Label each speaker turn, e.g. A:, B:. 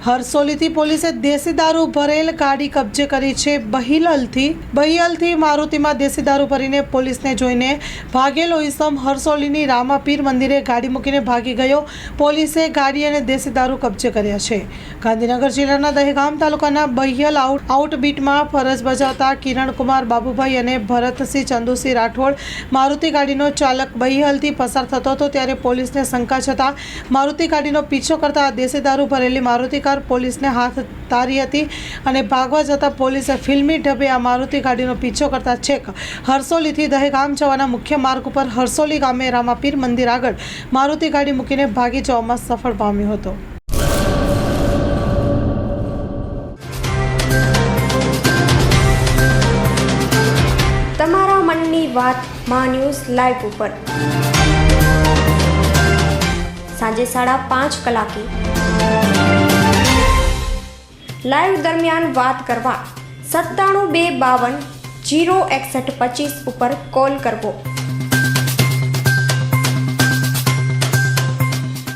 A: હરસોલીથી પોલીસે દેશી દારૂ ભરેલ ગાડી કબજે કરી છે। બહિયલથી મારુતિમાં દેશી દારૂ ભરીને પોલીસને જોઈને ભાગેલો ઈસમ હરસોલીની રામાપીર મંદિરે ગાડી મૂકીને ભાગી ગયો। પોલીસે ગાડી અને દેશી દારૂ કબજે કર્યા છે। ગાંધીનગર જિલ્લાના દહેગામ તાલુકાના બહિયલ આઉટબીટમાં ફરજ બજાવતા કિરણકુમાર બાબુભાઈ અને ભરતસિંહ ચંદુસિંહ રાઠોડ મારુતિ ગાડીનો ચાલક બહિયલથી પસાર થતો હતો ત્યારે પોલીસને શંકા છતાં મારુતિ ગાડીનો પીછો કરતા દેશી દારૂ ભરેલી મારુતિ કાર પોલીસને હાથ તારી હતી અને ભાગવા જતાં પોલીસે ફિલ્મી ઢબે આ મારુતિ ગાડીનો પીછો કરતા છેક હરસોલીથી દહેગામ જવાના મુખ્ય માર્ગ ઉપર હરસોલી ગામે રામાપીર મંદિર આગળ મારુતિ ગાડી મૂકીને ભાગી જવામાં સફળ પામ્યો હતો।
B: તમારા મનની વાત માં ન્યૂઝ લાઈવ ઉપર સાંજે 5:30 કલાકે લાઈવ દરમિયાન વાત કરવા 97 252 06125 ઉપર કોલ કરવો।